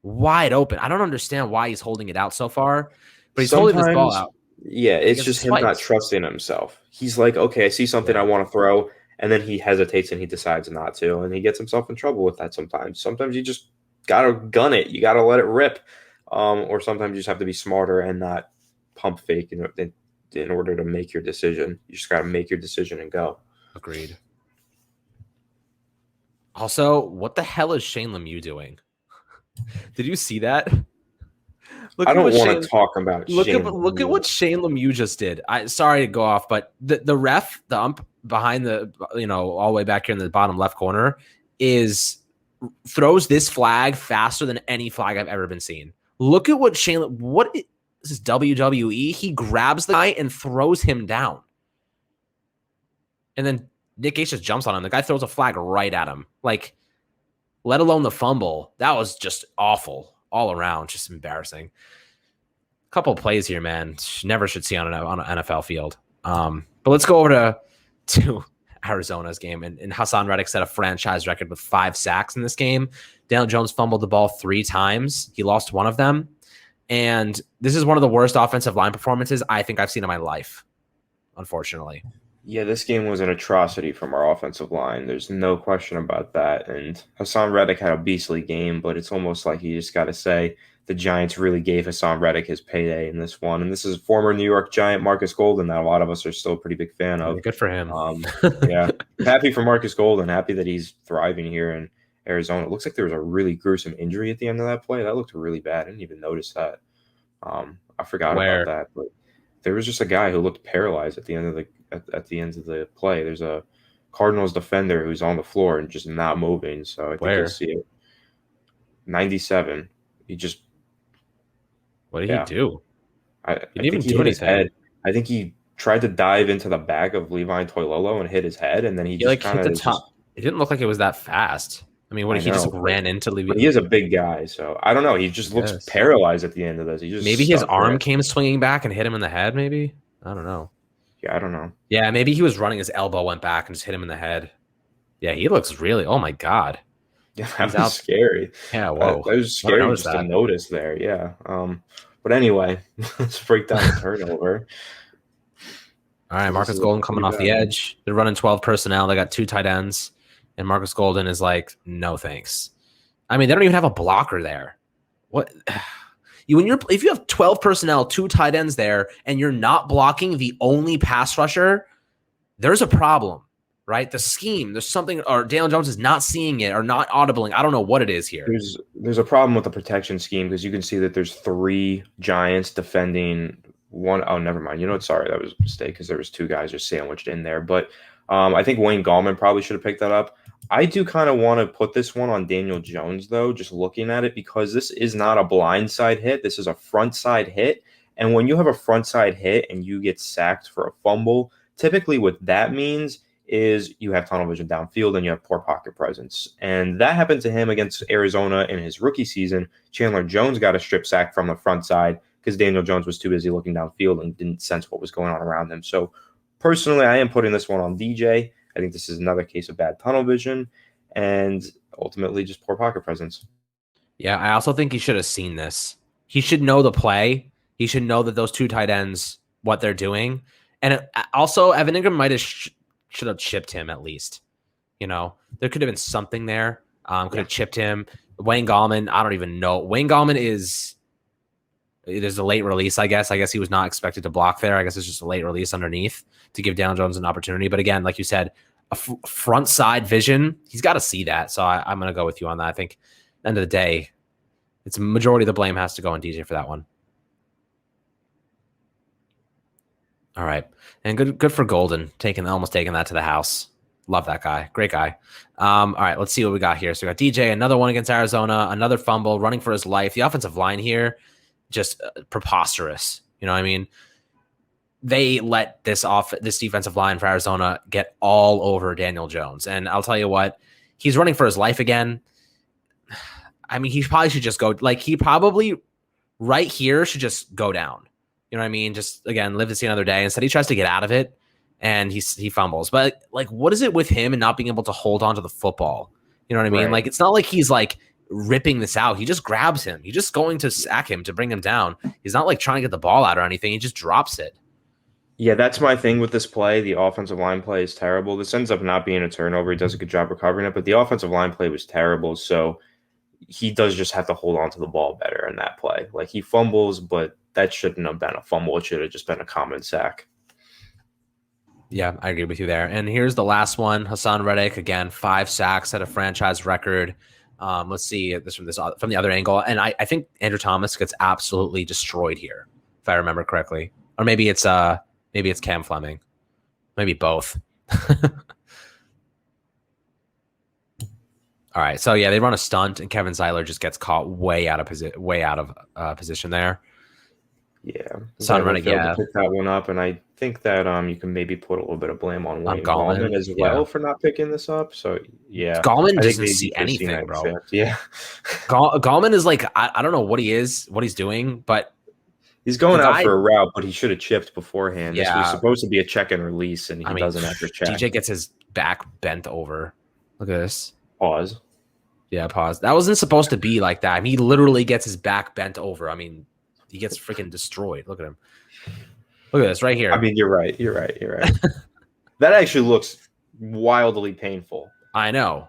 wide open. I don't understand why he's holding it out so far, but he's holding this ball Sometimes, out. yeah, He it's gets just him not spiked. trusting himself. He's like, okay, I see something I Yeah, want to throw, and then he hesitates and he decides not to, and he gets himself in trouble with that sometimes. Sometimes you just gotta gun it. You gotta let it rip. Or sometimes you just have to be smarter and not pump fake in order to make your decision. You just gotta make your decision and go. agreed. Also, what the hell is Shane Lemieux doing? Did you see that? I Look at don't what want Shane to talk about Shane look at Lemieux. what Shane Lemieux just did. I sorry to go off, but the ref, the ump behind the all the way back here in the bottom left corner is throws this flag faster than any flag I've ever been seen. Look at what this is WWE. He grabs the guy and throws him down. And then Nick Gage just jumps on him. The guy throws a flag right at him. Like, let alone the fumble. That was just awful all around, just embarrassing. Couple of plays here, man. Never should see on an NFL field. But let's go over to Arizona's game. And Hassan Reddick set a franchise record with 5 sacks in this game. Daniel Jones fumbled the ball 3 times. He lost one of them. And this is one of the worst offensive line performances I think I've seen in my life, unfortunately. Yeah, this game was an atrocity from our offensive line. There's no question about that. And Hassan Reddick had a beastly game, but it's almost like you just got to say the Giants really gave Hassan Reddick his payday in this one. And this is former New York Giant Marcus Golden that a lot of us are still a pretty big fan Yeah, of. good for him. Yeah, happy for Marcus Golden. Happy that he's thriving here in Arizona. It looks like there was a really gruesome injury at the end of that play. That looked really bad. I didn't even notice that. I forgot about Where? that, but there was just a guy who looked paralyzed at the end of the play. There's a Cardinals defender who's on the floor and just not moving. So I think you'll Where? see it. 97. He just, What did he yeah. do? He I didn't think even he do hit his anything. head. I think he tried to dive into the back of Levi Toilolo and hit his head, and then he He just like kind hit of the is just, top. It didn't look like it was that fast. I mean, what I he just like, know, ran into but Levi? he is a big guy, so I don't know. He I just looks guess paralyzed at the end of this. He's just maybe his stuck arm there. came swinging back and hit him in the head. Maybe I don't know. Yeah, I don't know. Yeah, maybe he was running. His elbow went back and just hit him in the head. Yeah, he looks really. Oh my god, Yeah, he's that was out. scary. Yeah, That whoa. was Never scary noticed just to that. notice there. Yeah. But anyway, let's break down the turnover. All right, This Marcus is Golden looking coming pretty off the bad. edge. They're running 12 personnel. They got two tight ends, and Marcus Golden is like, no thanks. I mean, they don't even have a blocker there. What you when you're if you have 12 personnel, two tight ends there, and you're not blocking the only pass rusher, there's a problem, right? The scheme, there's something, or Daniel Jones is not seeing it or not audibling. I don't know what it is here. There's a problem with the protection scheme because you can see that there's three Giants defending one. Oh, never mind. You know what? Sorry, that was a mistake because there was two guys just sandwiched in there. But I think Wayne Gallman probably should have picked that up. I do kind of want to put this one on Daniel Jones though, just looking at it because this is not a blind side hit. This is a front side hit. And when you have a front side hit and you get sacked for a fumble, typically what that means is you have tunnel vision downfield and you have poor pocket presence. And that happened to him against Arizona in his rookie season. Chandler Jones got a strip sack from the front side because Daniel Jones was too busy looking downfield and didn't sense what was going on around him. So personally, I am putting this one on DJ. I think this is another case of bad tunnel vision and ultimately just poor pocket presence. Yeah, I also think he should have seen this. He should know the play. He should know that those two tight ends, what they're doing. And also, Evan Ingram might have should have chipped him at least. You know, there could have been something there. Could Yeah. have chipped him. Wayne Gallman, I don't even know. Wayne Gallman is there's a late release, I guess. I guess he was not expected to block there. I guess it's just a late release underneath to give Daniel Jones an opportunity. But again, like you said, a front side vision, he's got to see that. So I'm going to go with you on that. I think at the end of the day, it's a majority of the blame has to go on DJ for that one. All right. And good for Golden, almost taking that to the house. Love that guy. Great guy. All right, let's see what we got here. So we got DJ, another one against Arizona, another fumble, running for his life. The offensive line here, just preposterous. You know what I mean? They let this defensive line for Arizona get all over Daniel Jones. And I'll tell you what, he's running for his life again. I mean, he probably should just go, like, he probably right here should just go down. You know what I mean? Just, again, live to see another day. Instead, he tries to get out of it, and he fumbles. But, like, what is it with him and not being able to hold on to the football? You know what I mean? Right. Like, it's not like he's, like, ripping this out. He just grabs him. He's just going to sack him to bring him down. He's not, like, trying to get the ball out or anything. He just drops it. Yeah, that's my thing with this play. The offensive line play is terrible. This ends up not being a turnover. He does a good job recovering it, but the offensive line play was terrible. So he does just have to hold on to the ball better in that play. Like he fumbles, but that shouldn't have been a fumble. It should have just been a common sack. Yeah, I agree with you there. And here's the last one. Hassan Reddick, again, 5 sacks at a franchise record. Let's see this from the other angle. And I think Andrew Thomas gets absolutely destroyed here, if I remember correctly. Or maybe it's Cam Fleming. Maybe both. All right. So yeah, they run a stunt and Kevin Zeiler just gets caught way out of position there. Yeah, Zeiler failed to pick that one up, and I think that you can maybe put a little bit of blame on Wayne Gallman as well for not picking this up. So yeah, Gallman I think doesn't see anything, bro. Yeah, Gallman is like I don't know what he's doing, but he's going out for a route, but he should have chipped beforehand. Yeah. This was supposed to be a check and release, and he doesn't after check. DJ gets his back bent over. Look at this. Pause. Yeah, pause. That wasn't supposed to be like that. I mean, he literally gets his back bent over. I mean, he gets freaking destroyed. Look at him. Look at this right here. I mean, you're right. That actually looks wildly painful. I know.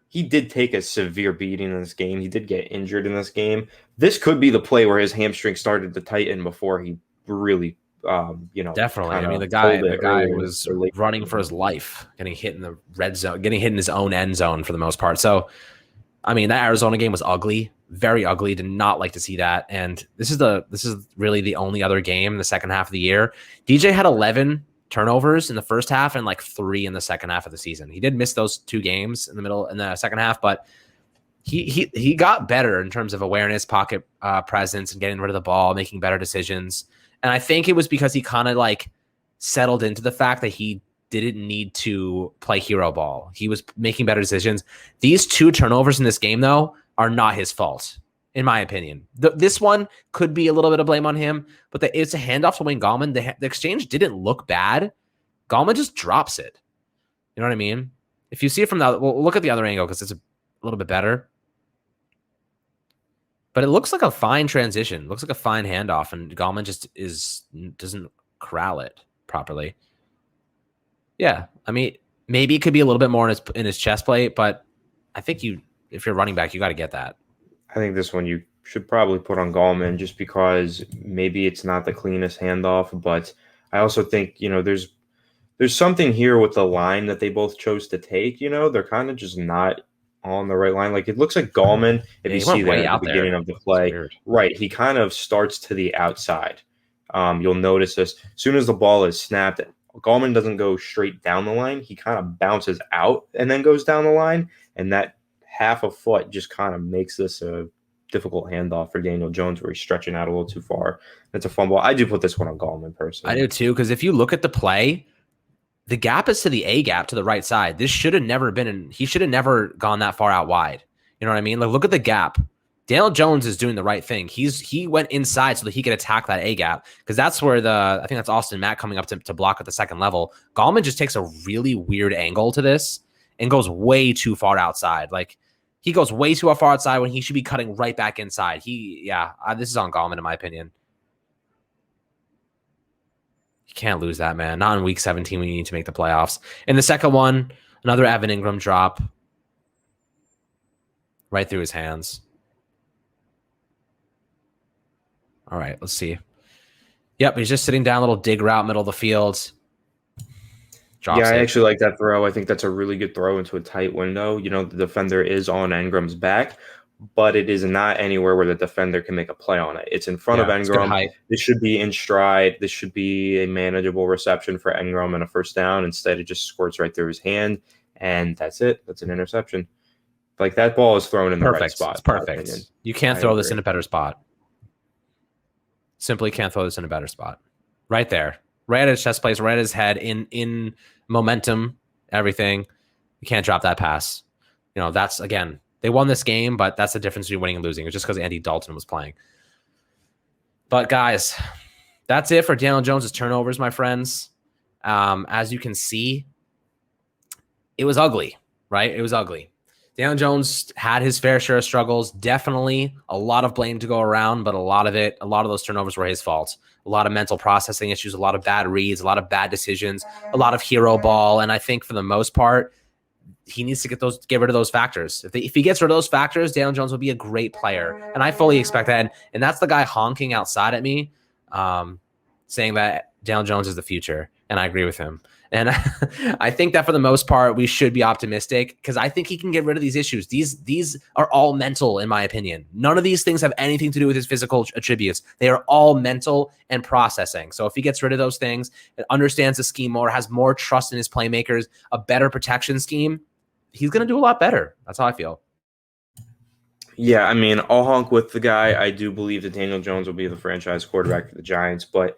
He did take a severe beating in this game. He did get injured in this game. This could be the play where his hamstring started to tighten before he really, definitely. I mean, the guy was running for his life, getting hit in the red zone, getting hit in his own end zone for the most part. So, I mean, that Arizona game was ugly, very ugly. Did not like to see that. And this is really the only other game in the second half of the year. DJ had 11 turnovers in the first half and like 3 in the second half of the season. He did miss those 2 games in the second half, but he got better in terms of awareness, pocket presence, and getting rid of the ball, making better decisions. And I think it was because he kind of like settled into the fact that he didn't need to play hero ball. He was making better decisions. These 2 turnovers in this game, though, are not his fault, in my opinion. This one could be a little bit of blame on him, but it's a handoff to Wayne Gallman. The exchange didn't look bad. Gallman just drops it. You know what I mean? If you see it from we'll look at the other angle because it's a little bit better. But it looks like a fine transition. Looks like a fine handoff, and Gallman just doesn't corral it properly. Yeah, I mean, maybe it could be a little bit more in his chest plate, but I think if you're running back, you got to get that. I think this one you should probably put on Gallman just because maybe it's not the cleanest handoff, but I also think, there's something here with the line that they both chose to take. They're kind of just not on the right line. Like it looks like Gallman, if you see there at the beginning of the play, right, he kind of starts to the outside. You'll notice this. As soon as the ball is snapped, Gallman doesn't go straight down the line. He kind of bounces out and then goes down the line. And that half a foot just kind of makes this a difficult handoff for Daniel Jones where he's stretching out a little too far. It's a fumble. I do put this one on Gallman personally. I do too, because if you look at the play, the gap is to the A gap to the right side. This should have never been he should have never gone that far out wide. You know what I mean? Like, look at the gap. Daniel Jones is doing the right thing. He went inside so that he could attack that A gap, because that's where I think that's Austin Mack coming up to block at the second level. Gallman just takes a really weird angle to this and goes way too far outside. Like, he goes way too far outside when he should be cutting right back inside. This is on Gallman in my opinion. You can't lose that, man. Not in week 17 when you need to make the playoffs. In the second one, another Evan Ingram drop right through his hands. All right, let's see. Yep, he's just sitting down, little dig route, middle of the field. I actually like that throw. I think that's a really good throw into a tight window. The defender is on Ingram's back, but it is not anywhere where the defender can make a play on it. It's in front of Ingram. This should be in stride. This should be a manageable reception for Ingram and a first down. Instead, it just squirts right through his hand, and that's it. That's an interception. Like, that ball is thrown in the right spot. It's perfect. You can't throw this in a better spot. Simply can't throw this in a better spot. Right there. Right at his chest place, right at his head, in momentum, everything. You can't drop that pass. That's, again, they won this game, but that's the difference between winning and losing. It's just because Andy Dalton was playing. But, guys, that's it for Daniel Jones' turnovers, my friends. As you can see, it was ugly, right? It was ugly. Daniel Jones had his fair share of struggles. Definitely a lot of blame to go around, but a lot of those turnovers were his fault. A lot of mental processing issues, a lot of bad reads, a lot of bad decisions, a lot of hero ball. And I think for the most part, he needs to get rid of those factors. If he gets rid of those factors, Daniel Jones will be a great player. And I fully expect that. And that's the guy honking outside at me, saying that Daniel Jones is the future. And I agree with him. And I think that for the most part, we should be optimistic, because I think he can get rid of these issues. These are all mental, in my opinion. None of these things have anything to do with his physical attributes. They are all mental and processing. So if he gets rid of those things, understands the scheme more, has more trust in his playmakers, a better protection scheme, he's going to do a lot better. That's how I feel. Yeah, I mean, I'll honk with the guy. I do believe that Daniel Jones will be the franchise quarterback for the Giants, but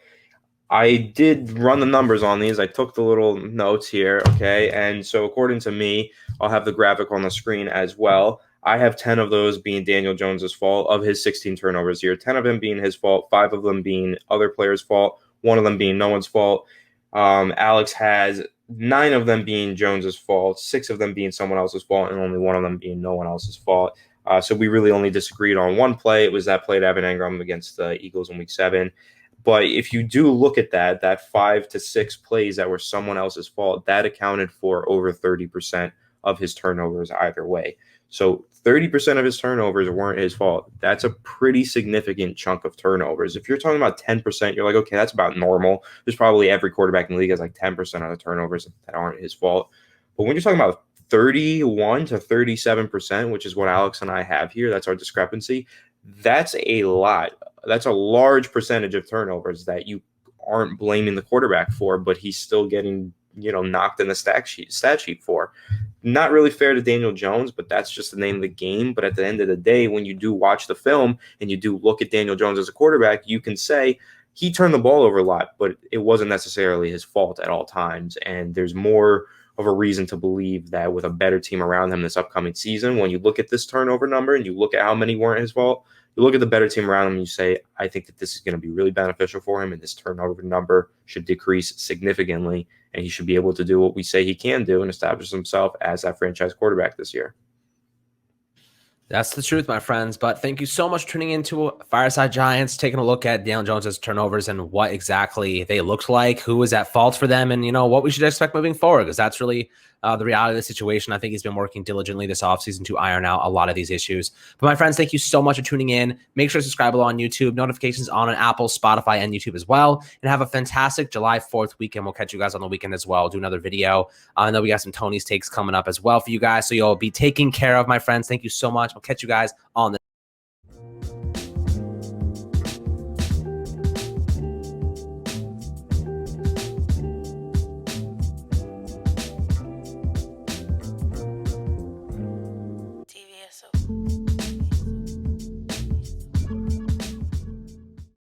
I did run the numbers on these. I took the little notes here, okay? And so according to me, I'll have the graphic on the screen as well. I have 10 of those being Daniel Jones' fault of his 16 turnovers here. 10 of them being his fault, 5 of them being other players' fault, 1 of them being no one's fault. Alex has 9 of them being Jones' fault, 6 of them being someone else's fault, and only 1 of them being no one else's fault. So we really only disagreed on one play. It was that play to Evan Ingram against the Eagles in Week 7. But if you do look at that 5 to 6 plays that were someone else's fault, that accounted for over 30% of his turnovers either way. So 30% of his turnovers weren't his fault. That's a pretty significant chunk of turnovers. If you're talking about 10%, you're like, okay, that's about normal. There's probably every quarterback in the league has like 10% of the turnovers that aren't his fault. But when you're talking about 31 to 37%, which is what Alex and I have here, that's our discrepancy, that's a lot. That's a large percentage of turnovers that you aren't blaming the quarterback for, but he's still getting, knocked in the stat sheet for. not really fair to Daniel Jones, but that's just the name of the game. But at the end of the day, when you do watch the film and you do look at Daniel Jones as a quarterback, you can say he turned the ball over a lot, but it wasn't necessarily his fault at all times. And there's more of a reason to believe that with a better team around him this upcoming season, when you look at this turnover number and you look at how many weren't his fault, you look at the better team around him and you say, I think that this is going to be really beneficial for him, and this turnover number should decrease significantly, and he should be able to do what we say he can do and establish himself as that franchise quarterback this year. That's the truth, my friends. But thank you so much for tuning into Fireside Giants, taking a look at Daniel Jones's turnovers and what exactly they looked like, who was at fault for them, and what we should expect moving forward, because that's really the reality of the situation. I think he's been working diligently this offseason to iron out a lot of these issues. But my friends, thank you so much for tuning in. Make sure to subscribe below on YouTube, notifications on Apple, Spotify, and YouTube as well. And have a fantastic July 4th weekend. We'll catch you guys on the weekend as well. Do another video. I know we got some Tony's takes coming up as well for you guys. So you'll be taken care of, my friends. Thank you so much. We'll catch you guys on the TVSO.